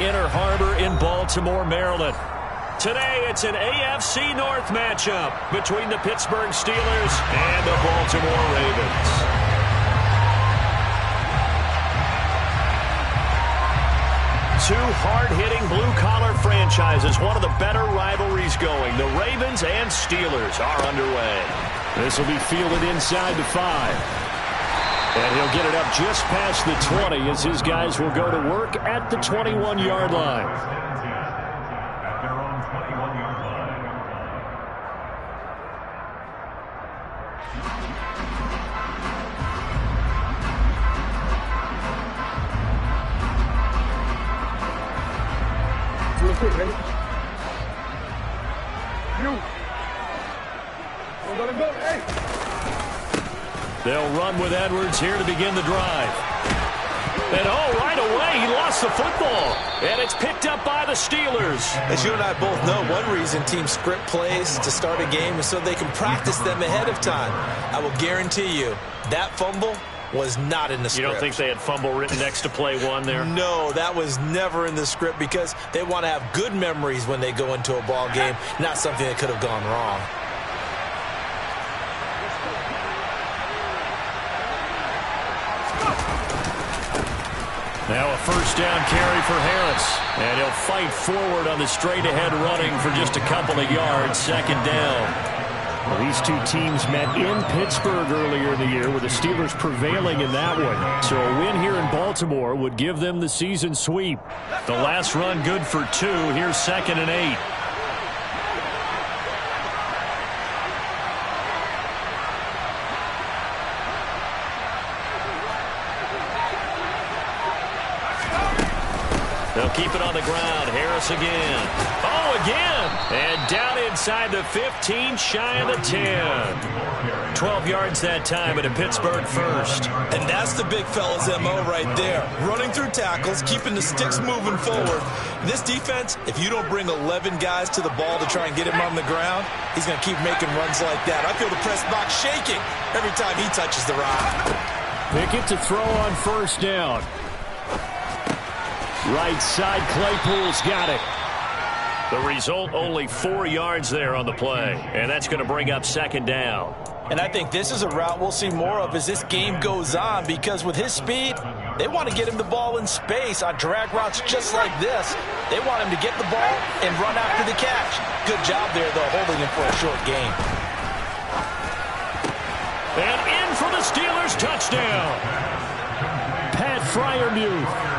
Inner Harbor in Baltimore, Maryland. Today, it's an AFC North matchup between the Pittsburgh Steelers and the Baltimore Ravens. Two hard-hitting blue-collar franchises, one of the better rivalries going. The Ravens and Steelers are underway. This will be fielded inside the 5. And he'll get it up just past the 20 as his guys will go to work at the 21-yard line. Real quick, ready? You. Let him go. Hey. They'll run with Edwards here to begin the drive. And right away, he lost the football. And it's picked up by the Steelers. As you and I both know, one reason teams script plays to start a game is so they can practice them ahead of time. I will guarantee you, that fumble was not in the script. You don't think they had fumble written next to play one there? No, that was never in the script because they want to have good memories when they go into a ball game, not something that could have gone wrong. Now a first down carry for Harris. And he'll fight forward on the straight-ahead running for just a couple of yards. Second down. Well, these two teams met in Pittsburgh earlier in the year with the Steelers prevailing in that one. So a win here in Baltimore would give them the season sweep. The last run good for 2. Here's 2nd and 8. They'll keep it on the ground. Harris again. Again. And down inside the 15, shy of the 10. 12 yards that time at a Pittsburgh first. And that's the big fella's MO right there. Running through tackles, keeping the sticks moving forward. This defense, if you don't bring 11 guys to the ball to try and get him on the ground, he's going to keep making runs like that. I feel the press box shaking every time he touches the rock. Pickett to throw on first down. Right side, Claypool's got it. The result, only 4 yards there on the play. And that's going to bring up 2nd down. And I think this is a route we'll see more of as this game goes on, because with his speed, they want to get him the ball in space on drag routes just like this. They want him to get the ball and run after the catch. Good job there, though, holding him for a short gain. And in for the Steelers touchdown. Pat Freiermuth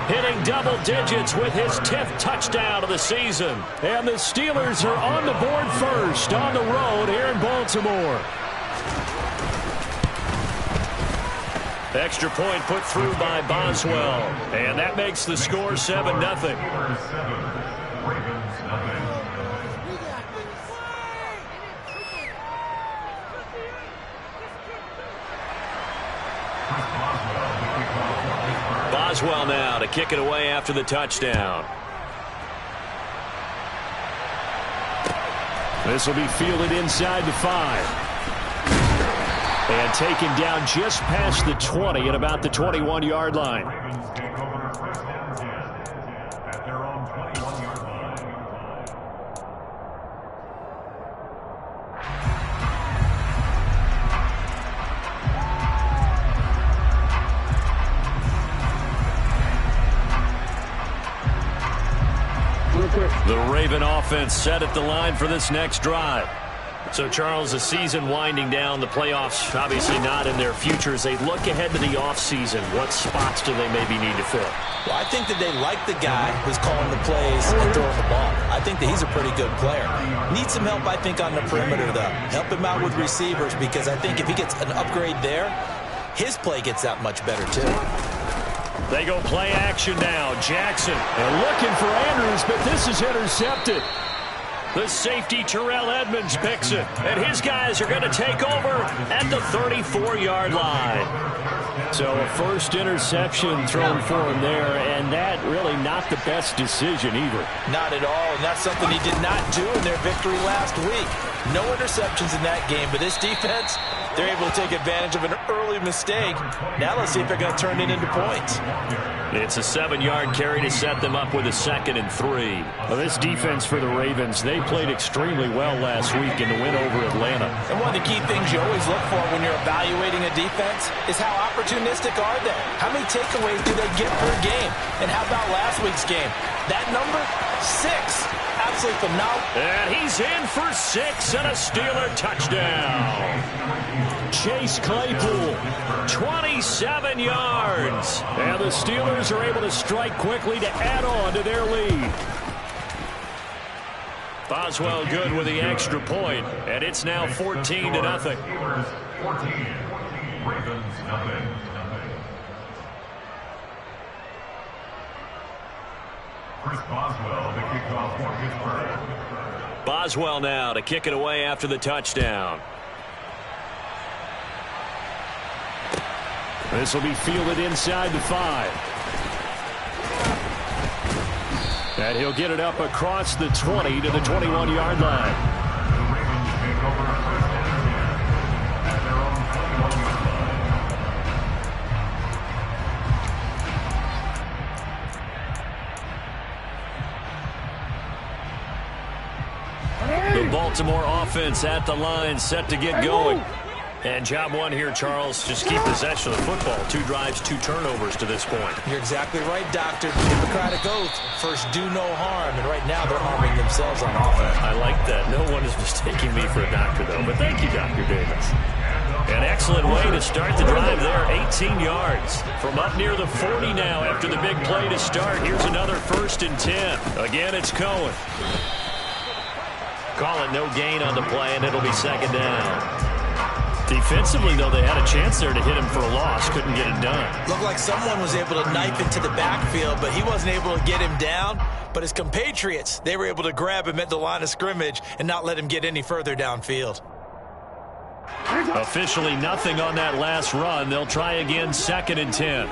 hitting double digits with his 10th touchdown of the season. And the Steelers are on the board first on the road here in Baltimore. Extra point put through by Boswell. And that makes the score 7-0. Boswell now to kick it away after the touchdown. This will be fielded inside the 5. And taken down just past the 20 at about the 21-yard line. The Raven offense set at the line for this next drive. So, Charles, the season winding down, the playoffs obviously not in their future. As they look ahead to the offseason, what spots do they maybe need to fill? Well, I think that they like the guy who's calling the plays and throwing the ball. I think that he's a pretty good player. Needs some help, I think, on the perimeter, though. Help him out with receivers, because I think if he gets an upgrade there, his play gets that much better, too. They go play action now. Jackson. They're looking for Andrews, but this is intercepted. The safety, Terrell Edmonds, picks it. And his guys are going to take over at the 34-yard line. So a first interception thrown for him there, and that really not the best decision either. Not at all, and that's something he did not do in their victory last week. No interceptions in that game, but this defense, They're able to take advantage of an early mistake. Now let's see if they're going to turn it into points. It's a 7-yard carry to set them up with a 2nd and 3. Well, this defense for the Ravens, they played extremely well last week in the win over Atlanta. And one of the key things you always look for when you're evaluating a defense is how opportunistic are they? How many takeaways do they get per game? And how about last week's game? That number, 6. Absolutely phenomenal. And he's in for 6 and a Steeler touchdown. Chase Claypool, 27 yards. And the Steelers are able to strike quickly to add on to their lead. Boswell good with the extra point, and it's now 14-0. Ravens nothing. Chris Boswell, the kickoff for Pittsburgh. Boswell now to kick it away after the touchdown. This will be fielded inside the 5. And he'll get it up across the 20 to the 21-yard line. The Ravens take over first and 10 at their own 21-yard line. The Baltimore offense at the line, set to get going. And job one here, Charles, just keep possession of the football. 2 drives, 2 turnovers to this point. You're exactly right, Doctor. Hippocratic oath. First, do no harm. And right now, they're harming themselves on offense. I like that. No one is mistaking me for a doctor, though. But thank you, Dr. Davis. An excellent way to start the drive there. 18 yards. From up near the 40 now after the big play to start. Here's another 1st and 10. Again, it's Cohen. Call it no gain on the play, and it'll be 2nd down. Defensively, though, they had a chance there to hit him for a loss. Couldn't get it done. Looked like someone was able to knife into the backfield, but he wasn't able to get him down. But his compatriots, they were able to grab him at the line of scrimmage and not let him get any further downfield. Officially nothing on that last run. They'll try again, 2nd and 10.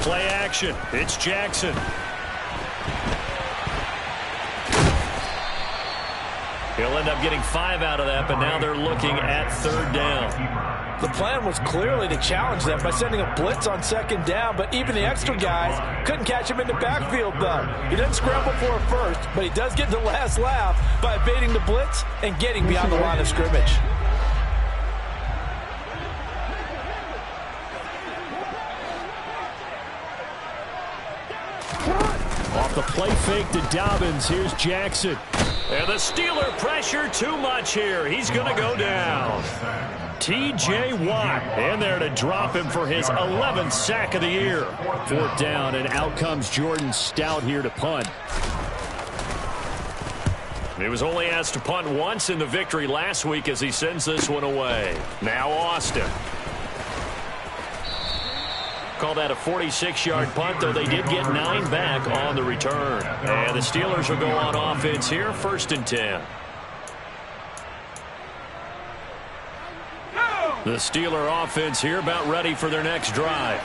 Play action. It's Jackson. He'll end up getting 5 out of that, but now they're looking at 3rd down. The plan was clearly to challenge them by sending a blitz on 2nd down, but even the extra guys couldn't catch him in the backfield, though. He doesn't scramble for a first, but he does get the last laugh by evading the blitz and getting beyond the line of scrimmage. Off the play fake to Dobbins. Here's Jackson. And the Steeler pressure too much here. He's going to go down. T.J. Watt in there to drop him for his 11th sack of the year. 4th down, and out comes Jordan Stout here to punt. He was only asked to punt once in the victory last week as he sends this one away. Now Austin. Call that a 46-yard punt, though they did get 9 back on the return. And the Steelers will go on offense here, 1st and 10. The Steeler offense here about ready for their next drive.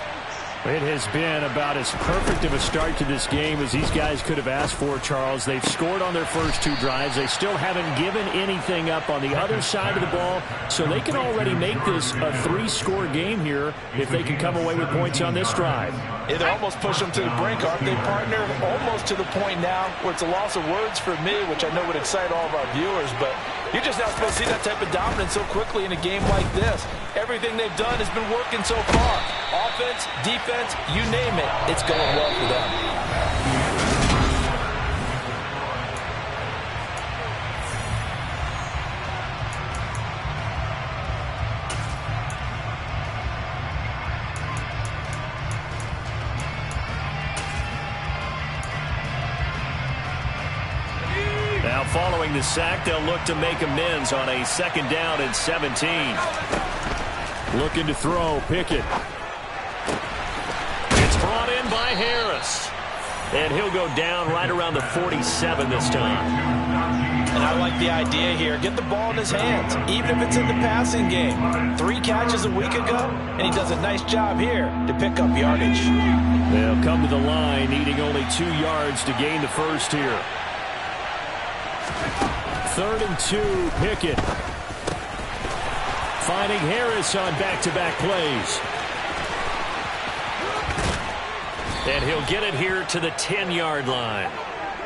It has been about as perfect of a start to this game as these guys could have asked for, Charles. They've scored on their first 2 drives. They still haven't given anything up on the other side of the ball, so they can already make this a 3-score game here if they can come away with points on this drive. Yeah, they almost push them to the brink, aren't they, partner? Almost to the point now where it's a loss of words for me, which I know would excite all of our viewers, but you're just not supposed to see that type of dominance so quickly in a game like this. Everything they've done has been working so far. Offense, defense, you name it, it's going well for them. Now following the sack, they'll look to make amends on a 2nd down and 17. Looking to throw, Pickett. It's brought in by Harris. And he'll go down right around the 47 this time. And I like the idea here. Get the ball in his hands, even if it's in the passing game. 3 catches a week ago, and he does a nice job here to pick up yardage. They'll come to the line, needing only 2 yards to gain the first here. 3rd and 2, Pickett. Finding Harris on back-to-back plays. And he'll get it here to the 10-yard line.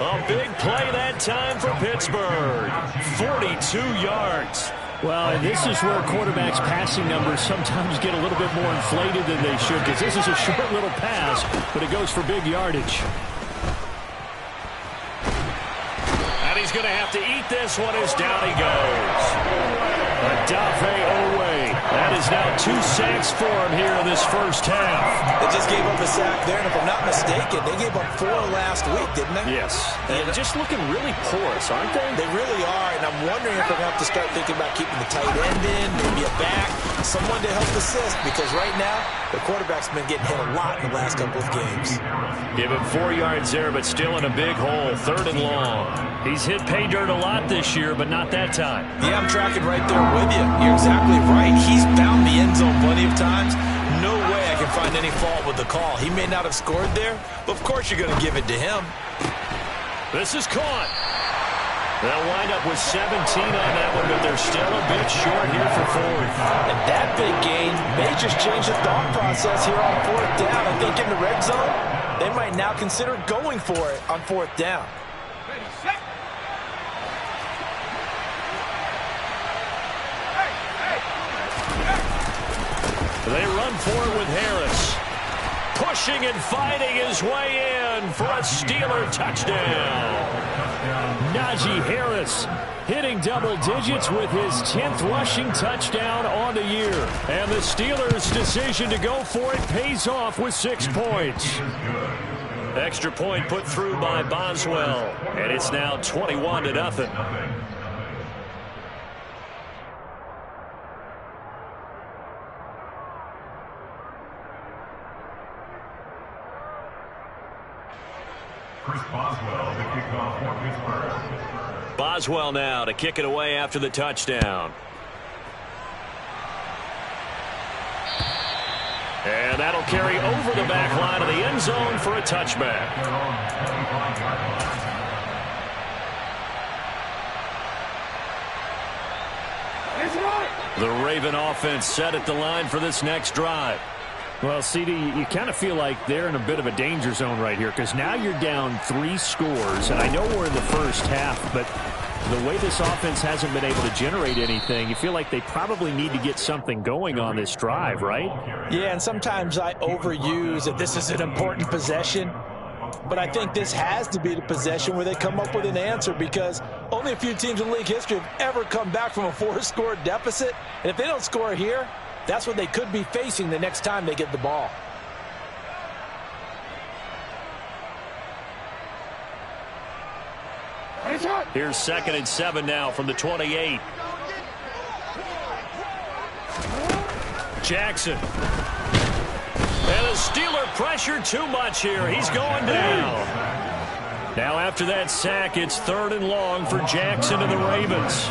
A big play that time for Pittsburgh. 42 yards. Well, and this is where quarterbacks' passing numbers sometimes get a little bit more inflated than they should, because this is a short little pass, but it goes for big yardage. And he's going to have to eat this one as down he goes. Adafe Owe. That is now 2 sacks for him here in this first half. They just gave up a sack there, and if I'm not mistaken, they gave up 4 last week, didn't they? Yes. And just looking really porous, aren't they? They really are, and I'm wondering if they're going to have to start thinking about keeping the tight end in, maybe a back, someone to help assist, because right now, the quarterback's been getting hit a lot in the last couple of games. Give him 4 yards there, but still in a big hole. 3rd and long. He's hit pay dirt a lot this year, but not that time. Yeah, I'm tracking right there with you. You're exactly right. He's found the end zone plenty of times. No way I can find any fault with the call. He may not have scored there, but of course you're going to give it to him. This is caught. They'll wind up with 17 on that one, but they're still a bit short here for 4th. And that big gain may just change the thought process here on 4th down. I think in the red zone, they might now consider going for it on 4th down. They run for it with Harris. Pushing and fighting his way in for a Steeler touchdown. Najee Harris hitting double digits with his 10th rushing touchdown on the year. And the Steelers' decision to go for it pays off with 6 points. Extra point put through by Boswell. And it's now 21-0. Chris Boswell, the kickoff for Pittsburgh. Boswell now to kick it away after the touchdown. And that'll carry over the back line of the end zone for a touchback. The Raven offense set at the line for this next drive. Well, CD, you kind of feel like they're in a bit of a danger zone right here, because now you're down 3 scores, and I know we're in the first half, but the way this offense hasn't been able to generate anything, you feel like they probably need to get something going on this drive, right? Yeah, and sometimes I overuse that this is an important possession, but I think this has to be the possession where they come up with an answer, because only a few teams in league history have ever come back from a 4-score deficit, and if they don't score here, that's what they could be facing the next time they get the ball. Here's 2nd and 7 now from the 28. Jackson. And the Steeler pressure too much here. He's going down. Now after that sack, it's 3rd and long for Jackson and the Ravens.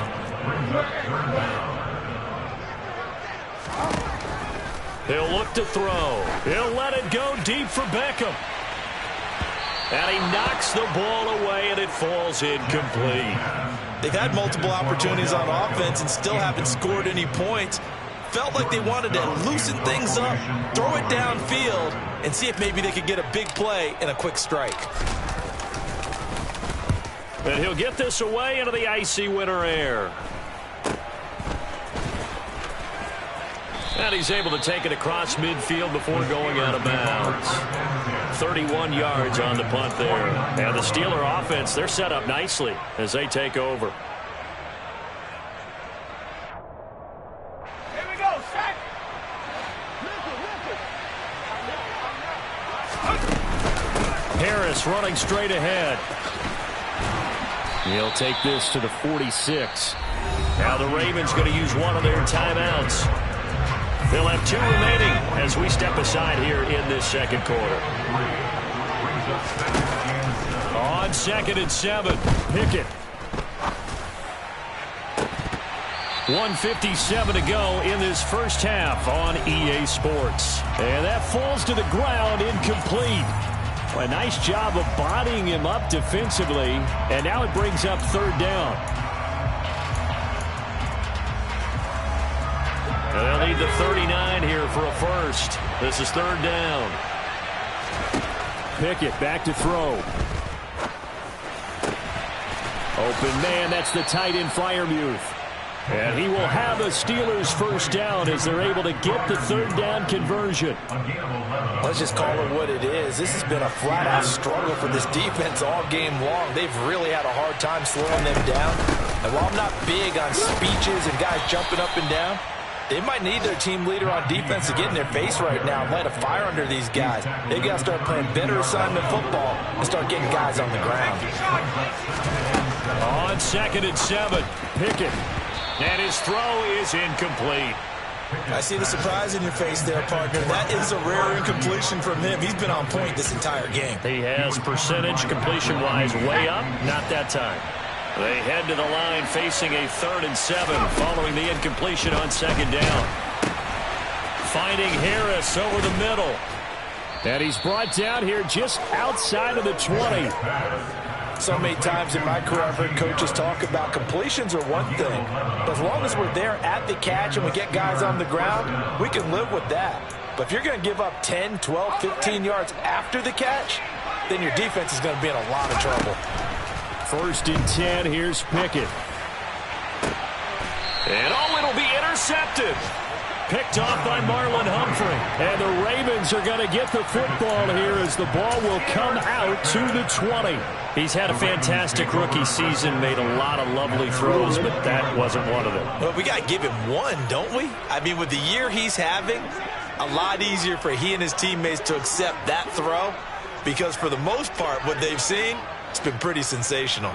He'll look to throw. He'll let it go deep for Beckham. And he knocks the ball away, and it falls incomplete. They've had multiple opportunities on offense and still haven't scored any points. Felt like they wanted to loosen things up, throw it downfield, and see if maybe they could get a big play and a quick strike. And he'll get this away into the icy winter air. And he's able to take it across midfield before going out of bounds. 31 yards on the punt there. And the Steeler offense, they're set up nicely as they take over. Here we go, sack. Harris running straight ahead. He'll take this to the 46. Now the Ravens going to use one of their timeouts. They'll have 2 remaining as we step aside here in this second quarter. On 2nd and 7, Pickett. 1:57 to go in this first half on EA Sports. And that falls to the ground, incomplete. A nice job of bodying him up defensively, and now it brings up third down. And they'll need the 39 here for a first. This is third down. Pickett back to throw. Open man, that's the tight end Freiermuth. And he will have a Steelers first down as they're able to get the third down conversion. Let's just call it what it is. This has been a flat-out struggle for this defense all game long. They've really had a hard time slowing them down. And while I'm not big on speeches and guys jumping up and down, they might need their team leader on defense to get in their face right now and light a fire under these guys. They got to start playing better assignment football and start getting guys on the ground. On 2nd and 7, Pickett. And his throw is incomplete. I see the surprise in your face there, partner. That is a rare incompletion from him. He's been on point this entire game. He has percentage completion-wise way up. Not that time. They head to the line facing a 3rd and 7 following the incompletion on 2nd down. Finding Harris over the middle. And he's brought down here just outside of the 20. So many times in my career I've heard coaches talk about completions are one thing. But as long as we're there at the catch and we get guys on the ground, we can live with that. But if you're going to give up 10, 12, 15 yards after the catch, then your defense is going to be in a lot of trouble. 1st and 10, here's Pickett. And it'll be intercepted. Picked off by Marlon Humphrey. And the Ravens are going to get the football here as the ball will come out to the 20. He's had a fantastic rookie season, made a lot of lovely throws, but that wasn't one of them. Well, we got to give him one, don't we? I mean, with the year he's having, a lot easier for he and his teammates to accept that throw because for the most part, what they've seen, it's been pretty sensational.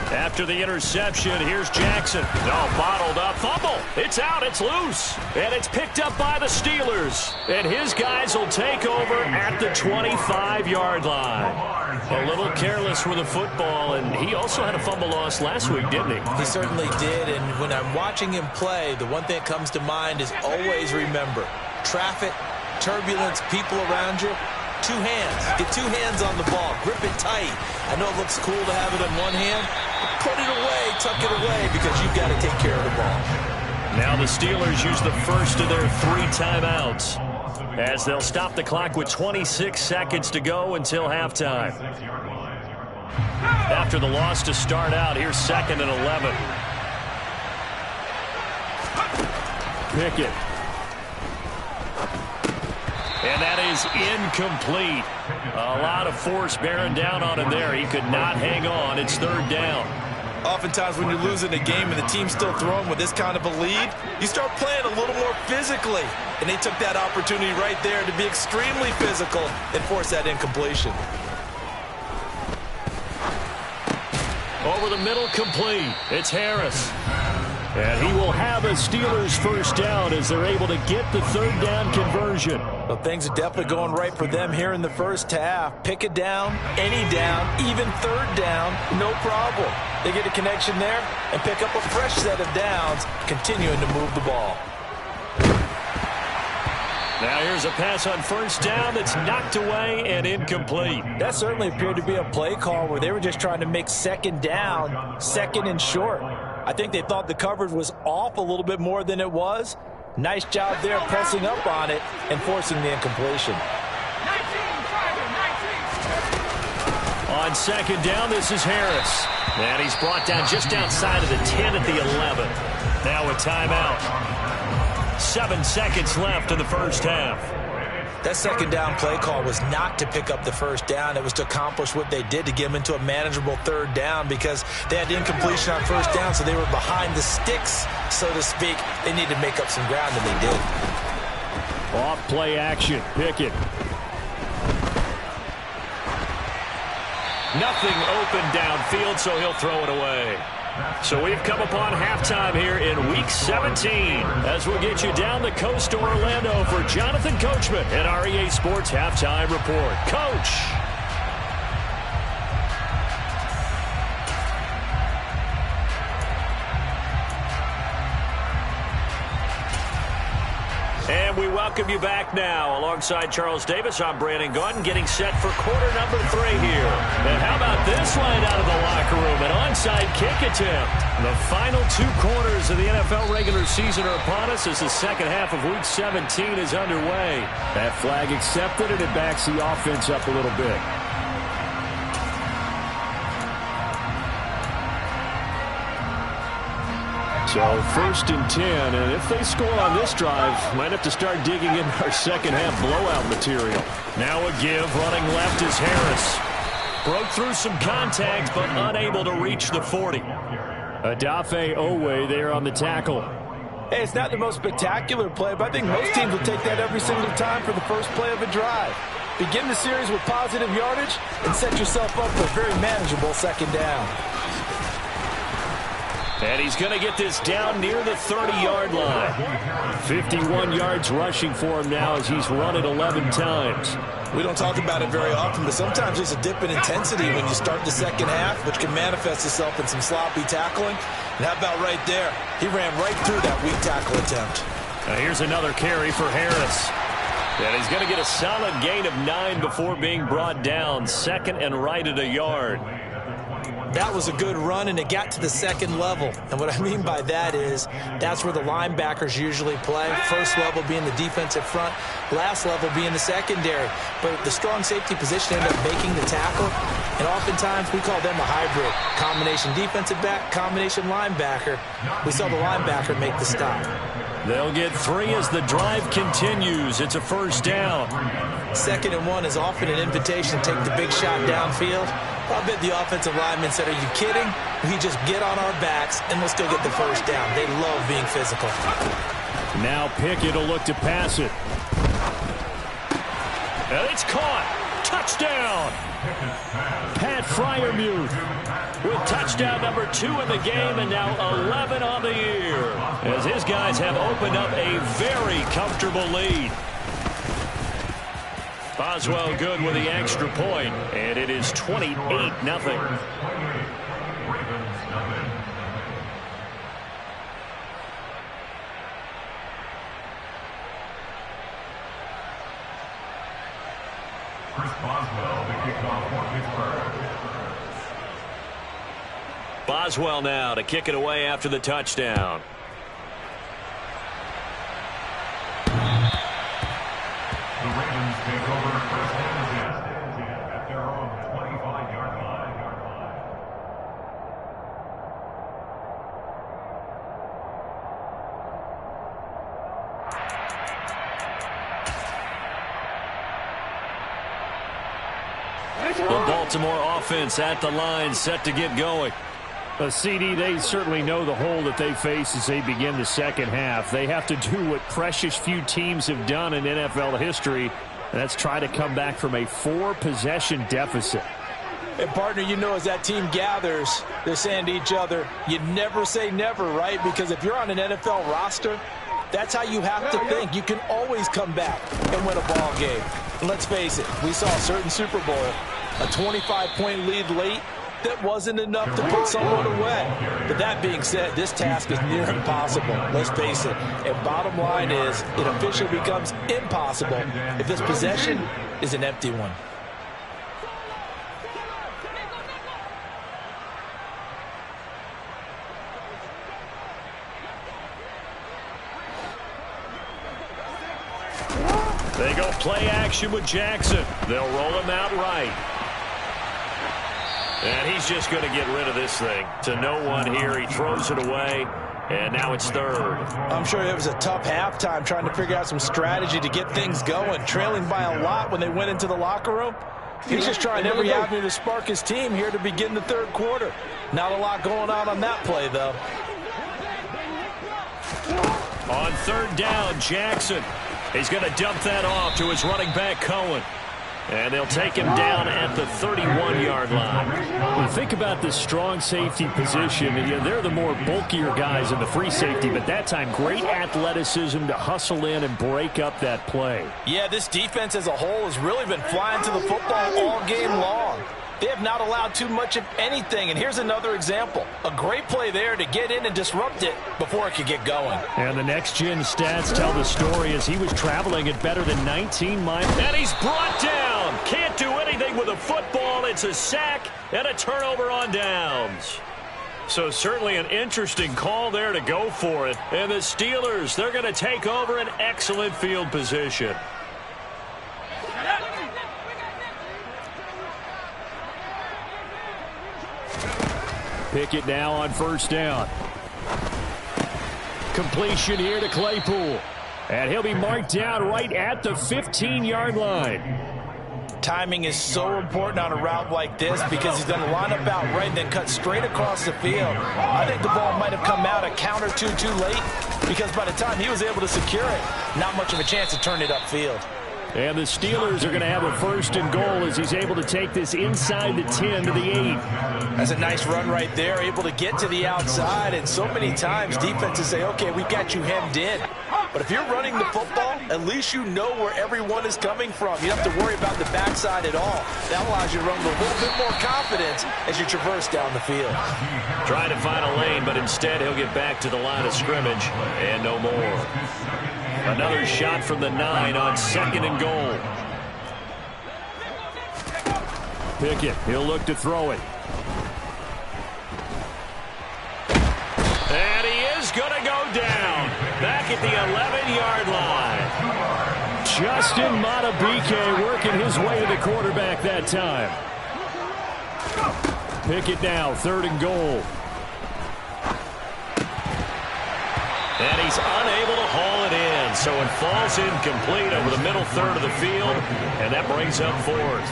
After the interception, here's Jackson. Oh, bottled up. Fumble. It's out. It's loose. And it's picked up by the Steelers. And his guys will take over at the 25-yard line. A little careless with the football, and he also had a fumble loss last week, didn't he? He certainly did, and when I'm watching him play, the one thing that comes to mind is always remember, traffic, turbulence, people around you, 2 hands. Get 2 hands on the ball. Grip it tight. I know it looks cool to have it in one hand. Put it away, tuck it away, because you've got to take care of the ball. Now the Steelers use the first of their 3 timeouts as they'll stop the clock with 26 seconds to go until halftime. After the loss to start out, here's 2nd and 11. Pickett. And that is incomplete. A lot of force bearing down on him there. He could not hang on. It's 3rd down. Oftentimes when you're losing a game and the team's still throwing with this kind of a lead, you start playing a little more physically. And they took that opportunity right there to be extremely physical and force that incompletion. Over the middle, complete. It's Harris. And he will have a Steelers first down as they're able to get the 3rd down conversion. Well, things are definitely going right for them here in the first half. Pick it down, any down, even 3rd down, no problem. They get a connection there and pick up a fresh set of downs, continuing to move the ball. Now here's a pass on 1st down that's knocked away and incomplete. That certainly appeared to be a play call where they were just trying to make 2nd down, 2nd and short. I think they thought the coverage was off a little bit more than it was. Nice job there pressing up on it and forcing the incompletion. On 2nd down, this is Harris. And he's brought down just outside of the 10 at the 11. Now a timeout. 7 seconds left in the first half. That 2nd down play call was not to pick up the 1st down. It was to accomplish what they did to get them into a manageable 3rd down because they had incompletion on 1st down, so they were behind the sticks, so to speak. They needed to make up some ground, and they did. Off play action. Pickett. Nothing open downfield, so he'll throw it away. So we've come upon halftime here in Week 17 as we'll get you down the coast to Orlando for Jonathan Coachman at our EA Sports Halftime Report. Coach. And we welcome you back now. Alongside Charles Davis, I'm Brandon Gaudin, getting set for quarter number 3 here. And how about this line out of the locker room? An onside kick attempt. The final 2 quarters of the NFL regular season are upon us as the second half of Week 17 is underway. That flag accepted, and it backs the offense up a little bit. So 1st and 10, and if they score on this drive, might have to start digging in our second half blowout material. Now a give, running left is Harris. Broke through some contact, but unable to reach the 40. Adafe Owe there on the tackle. Hey, it's not the most spectacular play, but I think most teams will take that every single time for the first play of a drive. Begin the series with positive yardage and set yourself up for a very manageable second down. And he's going to get this down near the 30-yard line. 51 yards rushing for him now as he's run it 11 times. We don't talk about it very often, but sometimes there's a dip in intensity when you start the second half, which can manifest itself in some sloppy tackling. And how about right there? He ran right through that weak tackle attempt. Now here's another carry for Harris. And he's going to get a solid gain of 9 before being brought down. Second and right at a yard. That was a good run, and it got to the second level. And what I mean by that is that's where the linebackers usually play. First level being the defensive front, last level being the secondary. But the strong safety position ended up making the tackle, and oftentimes we call them a hybrid. Combination defensive back, combination linebacker. We saw the linebacker make the stop. They'll get 3 as the drive continues. It's a first down. 2nd and 1 is often an invitation to take the big shot downfield. I bet the offensive lineman said, are you kidding? We just get on our backs and we'll still get the first down. They love being physical. Now Pickett will look to pass it. And it's caught. Touchdown. Pat Freiermuth with touchdown number 2 in the game and now 11 on the year. As his guys have opened up a very comfortable lead. Boswell good with the extra point, and it is 28-0. Chris Boswell, the kickoff for Pittsburgh. Boswell now to kick it away after the touchdown. The Ravens take over first and 10 at their own 25-yard line. The Baltimore offense at the line, set to get going. CD, they certainly know the hole that they face as they begin the second half. They have to do what precious few teams have done in NFL history, and that's try to come back from a 4-possession deficit. And, partner, you know as that team gathers, they're saying to each other, you never say never, right? Because if you're on an NFL roster, that's how you have to think. You can always come back and win a ball game. And let's face it, we saw a certain Super Bowl, a 25-point lead late, that wasn't enough to put someone away. But that being said, this task is near impossible. Let's face it. And bottom line is, it officially becomes impossible if this possession is an empty one. They go play action with Jackson. They'll roll him out right. And he's just going to get rid of this thing. To no one here. He throws it away. And now it's 3rd. I'm sure it was a tough halftime trying to figure out some strategy to get things going. Trailing by a lot when they went into the locker room. He's just trying every avenue to spark his team here to begin the 3rd quarter. Not a lot going on that play, though. On 3rd down, Jackson. He's going to dump that off to his running back, Cohen. And they'll take him down at the 31-yard line. Well, think about this strong safety position. They're the more bulkier guys in the free safety, but that time great athleticism to hustle in and break up that play. Yeah, this defense as a whole has really been flying to the football all game long. They have not allowed too much of anything, and here's another example. A great play there to get in and disrupt it before it could get going. And the next-gen stats tell the story as he was traveling at better than 19 miles. And he's brought down. Can't do anything with a football. It's a sack and a turnover on downs. So certainly an interesting call there to go for it. And the Steelers, they're going to take over an excellent field position. Pickett now on first down. Completion here to Claypool. And he'll be marked down right at the 15-yard line. Timing is so important on a route like this because he's going to line up out right and then cut straight across the field. I think the ball might have come out a count or two too late because by the time he was able to secure it, not much of a chance to turn it upfield. And the Steelers are going to have a first and goal as he's able to take this inside the 10 to the 8. That's a nice run right there, able to get to the outside. And so many times defenses say, okay, we got you hemmed in. But if you're running the football, at least you know where everyone is coming from. You don't have to worry about the backside at all. That allows you to run with a little bit more confidence as you traverse down the field. Trying to find a lane, but instead he'll get back to the line of scrimmage and no more. Another shot from the 9 on second and goal. Pickett, he'll look to throw it. And he is going to go down. Back at the 11-yard line. Justin Madubuike working his way to the quarterback that time. Pickett now, third and goal. And he's unable to haul it in, so it falls incomplete over the middle third of the field, and that brings up fourth.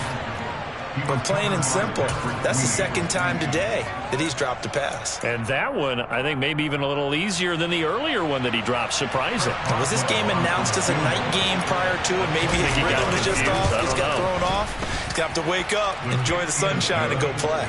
But plain and simple, that's the second time today that he's dropped a pass. And that one, I think, maybe even a little easier than the earlier one that he dropped. Surprising. Was this game announced as a night game prior to it? Maybe his rhythm was just off. He's got thrown off. He's got to wake up, enjoy the sunshine, and go play.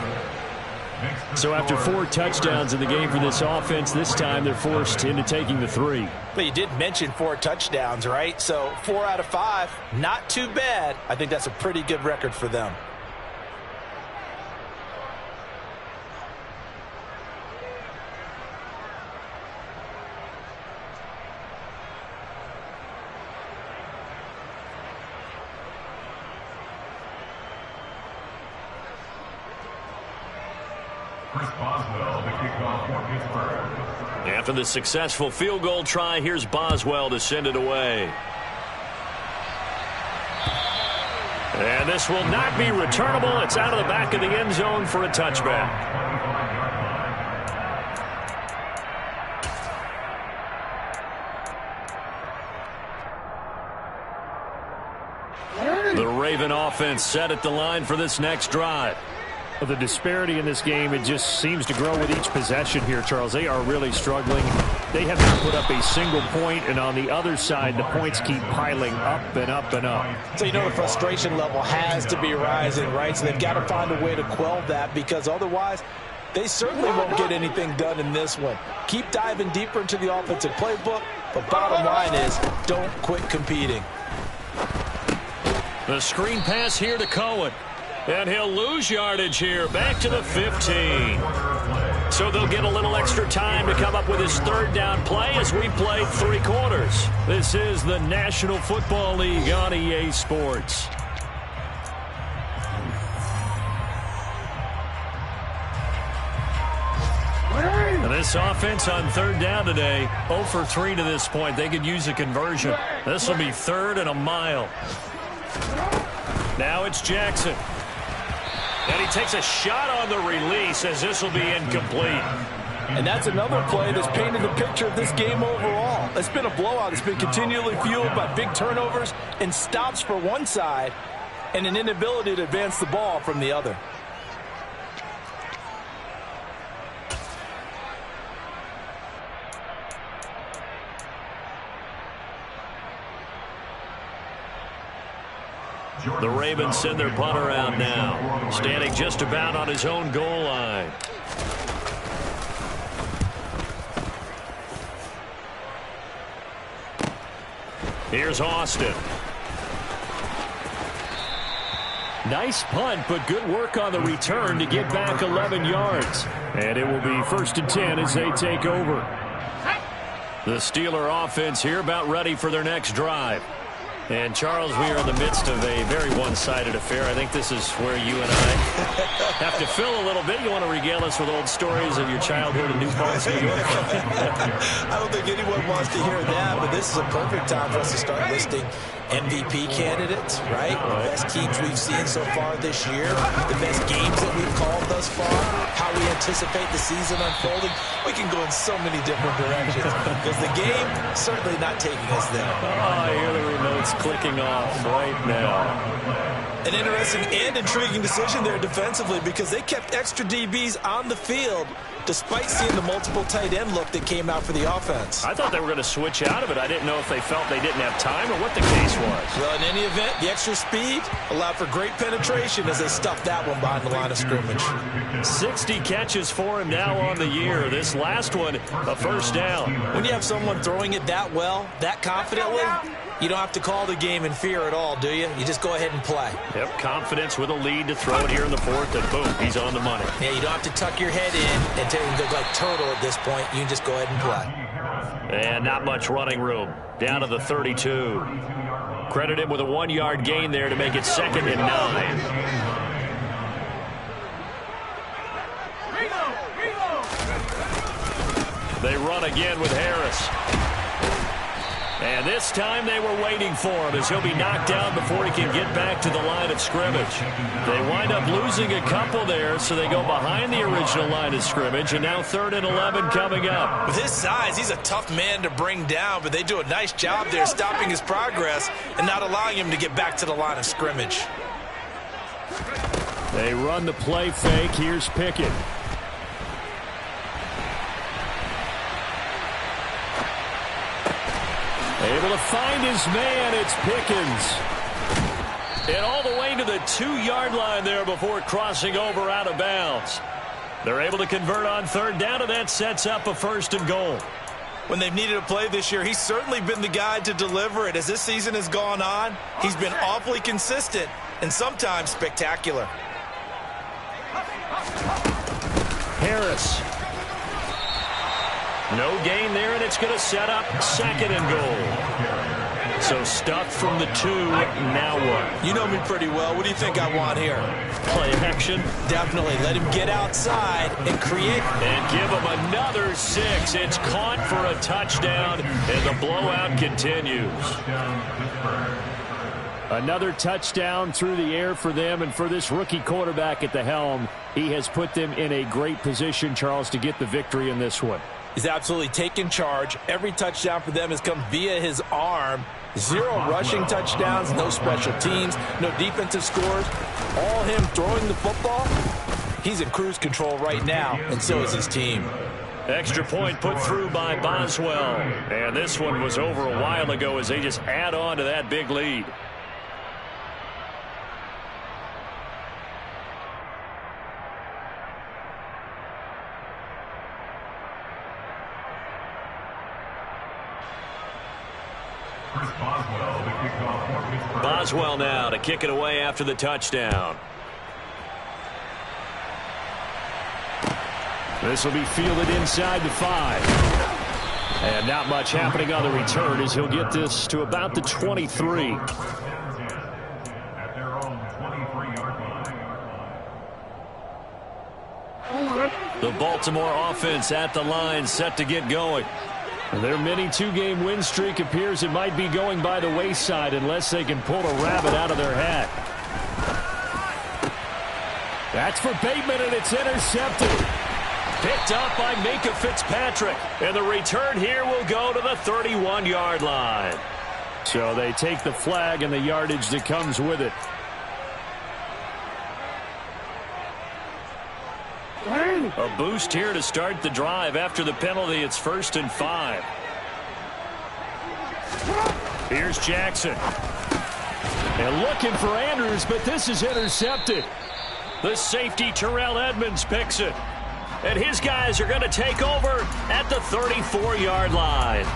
So after 4 touchdowns in the game for this offense, this time they're forced into taking the 3. But you did mention 4 touchdowns, right? So 4 out of 5, not too bad. I think that's a pretty good record for them. After the successful field goal try, here's Boswell to send it away. And this will not be returnable. It's out of the back of the end zone for a touchback. The Raven offense set at the line for this next drive. The disparity in this game, it just seems to grow with each possession here, Charles. They are really struggling. They have not put up a single point, and on the other side, the points keep piling up and up and up. So you know the frustration level has to be rising, right? So they've got to find a way to quell that because otherwise they certainly won't get anything done in this one. Keep diving deeper into the offensive playbook, but bottom line is don't quit competing. The screen pass here to Cohen. And he'll lose yardage here, back to the 15. So they'll get a little extra time to come up with his third down play as we play 3 quarters. This is the National Football League on EA Sports. And this offense on third down today, 0 for 3 to this point. They could use a conversion. This will be 3rd and a mile. Now it's Jackson. And he takes a shot on the release as this will be incomplete. And that's another play that's painted the picture of this game overall. It's been a blowout. It's been continually fueled by big turnovers and stops for one side and an inability to advance the ball from the other. The Ravens send their punter out now, standing just about on his own goal line. Here's Austin. Nice punt, but good work on the return to get back 11 yards. And it will be 1st and 10 as they take over. The Steeler offense here about ready for their next drive. And, Charles, we are in the midst of a very one-sided affair. I think this is where you and I have to fill a little bit. You want to regale us with old stories of your childhood in New Paltz, New York? I don't think anyone wants to hear that, but this is a perfect time for us to start listing MVP candidates, right? The best teams we've seen so far this year, the best games that we've called thus far, how we anticipate the season unfolding. We can go in so many different directions because the game certainly not taking us there. Oh, I hear the remotes clicking off right now. An interesting and intriguing decision there defensively because they kept extra DBs on the field despite seeing the multiple tight end look that came out for the offense. I thought they were going to switch out of it. I didn't know if they felt they didn't have time or what the case was. Well, in any event, the extra speed allowed for great penetration as they stuffed that one behind the line of scrimmage. 60 catches for him now on the year. This last one, a first down. When you have someone throwing it that well, that confidently, you don't have to call the game in fear at all, do you? You just go ahead and play. Yep, confidence with a lead to throw it here in the 4th, and boom, he's on the money. Yeah, you don't have to tuck your head in and look like turtle at this point. You can just go ahead and play. And not much running room. Down to the 32. Credit him with a 1-yard gain there to make it 2nd and 9. They run again with Harris. And this time they were waiting for him as he'll be knocked down before he can get back to the line of scrimmage. They wind up losing a couple there, so they go behind the original line of scrimmage, and now 3rd and 11 coming up. With his size, he's a tough man to bring down, but they do a nice job there stopping his progress and not allowing him to get back to the line of scrimmage. They run the play fake. Here's Pickett. Able to find his man. It's Pickens. And all the way to the 2-yard line there before crossing over out of bounds. They're able to convert on 3rd down, and that sets up a 1st and goal. When they've needed a play this year, he's certainly been the guy to deliver it. As this season has gone on, he's been awfully consistent and sometimes spectacular. Harris. No gain there, and it's going to set up 2nd and goal. So stuffed from the 2, now what? You know me pretty well. What do you think I want here? Play action. Definitely. Let him get outside and create. And give him another 6. It's caught for a touchdown, and the blowout continues. Another touchdown through the air for them, and for this rookie quarterback at the helm, he has put them in a great position, Charles, to get the victory in this one. He's absolutely taken charge. Every touchdown for them has come via his arm. 0 rushing touchdowns, no special teams, no defensive scores. All him throwing the football. He's in cruise control right now, and so is his team. Extra point put through by Boswell. And this one was over a while ago as they just add on to that big lead. Boswell now to kick it away after the touchdown. This will be fielded inside the 5. And not much happening on the return as he'll get this to about the 23. At their own 23-yard line. The Baltimore offense at the line, set to get going. Their mini 2-game win streak appears it might be going by the wayside unless they can pull a rabbit out of their hat. That's for Bateman, and it's intercepted. Picked up by Minka Fitzpatrick. And the return here will go to the 31-yard line. So they take the flag and the yardage that comes with it. A boost here to start the drive. After the penalty, it's 1st and 5. Here's Jackson. And looking for Andrews, but this is intercepted. The safety, Terrell Edmonds, picks it. And his guys are going to take over at the 34-yard line.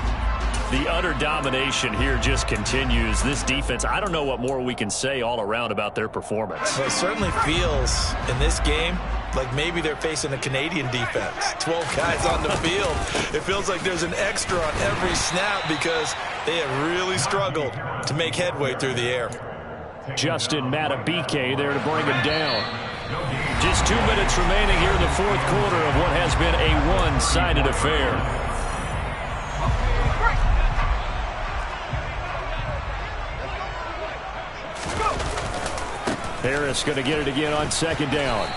The utter domination here just continues. This defense, I don't know what more we can say all around about their performance. Well, it certainly feels in this game like maybe they're facing a Canadian defense. 12 guys on the field. It feels like there's an extra on every snap because they have really struggled to make headway through the air. Justin Matabike there to bring him down. Just 2 minutes remaining here in the fourth quarter of what has been a one-sided affair. Harris going to get it again on second down.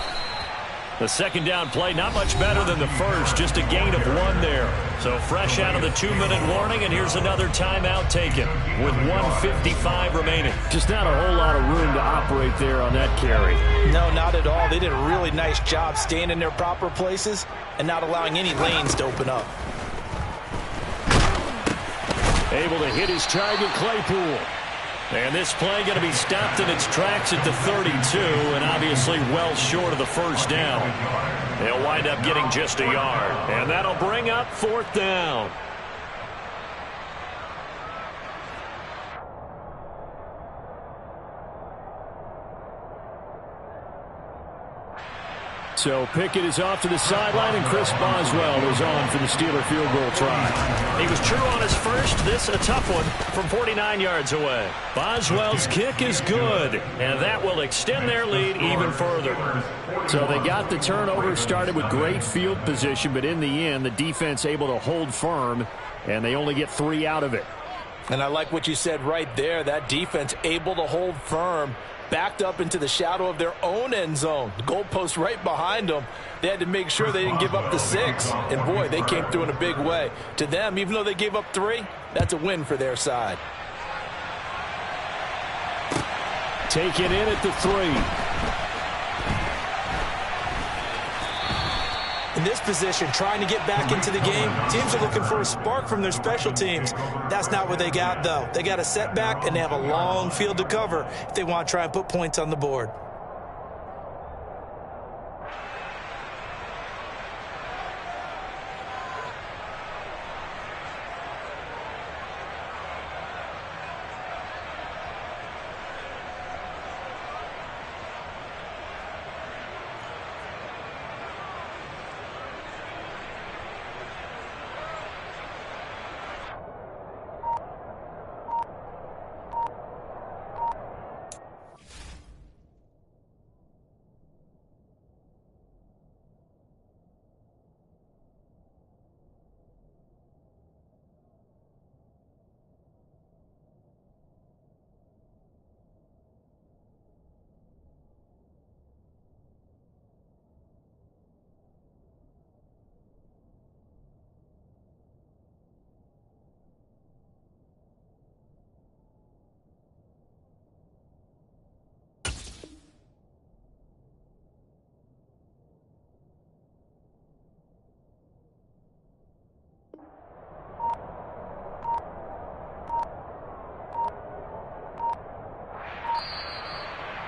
The second down play not much better than the first, just a gain of 1 there. So fresh out of the 2-minute warning, and here's another timeout taken with 1:55 remaining. Just not a whole lot of room to operate there on that carry. No, not at all. They did a really nice job staying in their proper places and not allowing any lanes to open up. Able to hit his target, Claypool. And this play going to be stopped in its tracks at the 32, and obviously well short of the first down. They'll wind up getting just a yard, and that'll bring up fourth down. So Pickett is off to the sideline, and Chris Boswell is on for the Steeler field goal try. He was true on his first. This a tough one from 49 yards away. Boswell's kick is good, and that will extend their lead even further. So they got the turnover, started with great field position, but in the end, the defense able to hold firm, and they only get 3 out of it. And I like what you said right there. That defense able to hold firm, backed up into the shadow of their own end zone. The goalpost right behind them. They had to make sure they didn't give up the 6. And, boy, they came through in a big way. To them, even though they gave up 3, that's a win for their side. Take it in at the 3. In this position, trying to get back into the game, teams are looking for a spark from their special teams. That's not what they got, though. They got a setback, and they have a long field to cover if they want to try and put points on the board.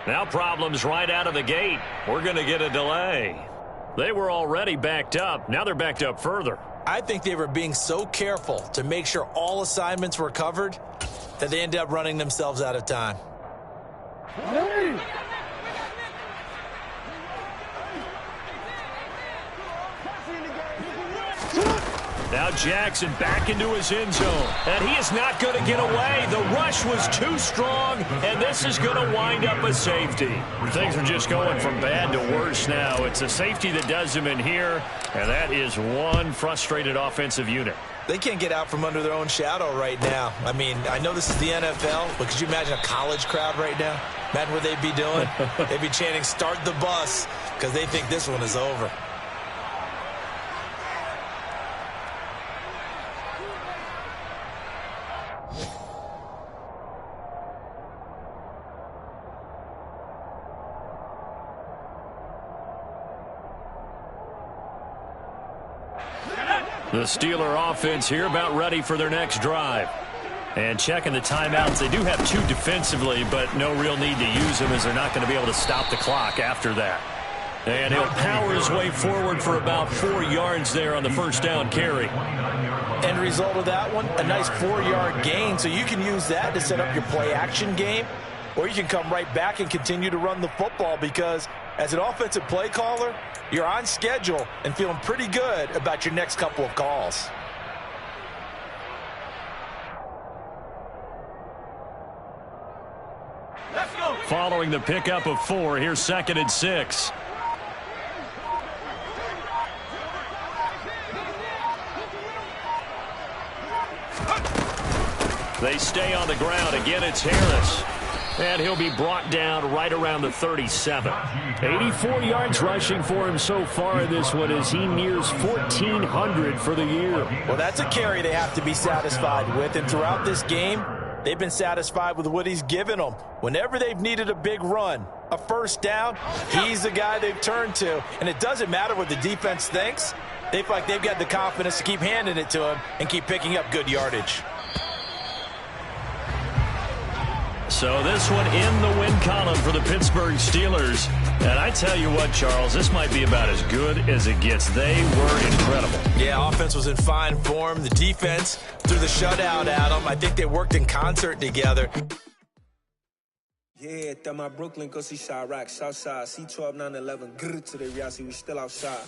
Now problems right out of the gate. We're going to get a delay. They were already backed up. Now they're backed up further. I think they were being so careful to make sure all assignments were covered that they ended up running themselves out of time. Now Jackson back into his end zone, and he is not going to get away. The rush was too strong, and this is going to wind up a safety. Things are just going from bad to worse now. It's a safety that does him in here, and that is one frustrated offensive unit. They can't get out from under their own shadow right now. I mean, I know this is the NFL, but could you imagine a college crowd right now? Imagine what they'd be doing. They'd be chanting, "Start the bus," because they think this one is over. The Steeler offense here about ready for their next drive. And checking the timeouts, they do have 2 defensively, but no real need to use them as they're not going to be able to stop the clock after that. And he'll power his way forward for about 4 yards there on the first down carry. End result of that one, a nice 4-yard gain, so you can use that to set up your play-action game, or you can come right back and continue to run the football because as an offensive play caller, you're on schedule and feeling pretty good about your next couple of calls. Following the pickup of 4, here's 2nd and 6. They stay on the ground. Again, it's Harris. And he'll be brought down right around the 37. 84 yards rushing for him so far in this one as he nears 1,400 for the year. Well, that's a carry they have to be satisfied with. And throughout this game, they've been satisfied with what he's given them. Whenever they've needed a big run, a first down, he's the guy they've turned to. And it doesn't matter what the defense thinks. They feel like they've got the confidence to keep handing it to him and keep picking up good yardage. So this one in the win column for the Pittsburgh Steelers. And I tell you what, Charles, this might be about as good as it gets. They were incredible. Yeah, offense was in fine form. The defense threw the shutout at them. I think they worked in concert together. Yeah, that my Brooklyn, go see Chirac, Southside, C12, 911, grr to the Riasi, we still outside.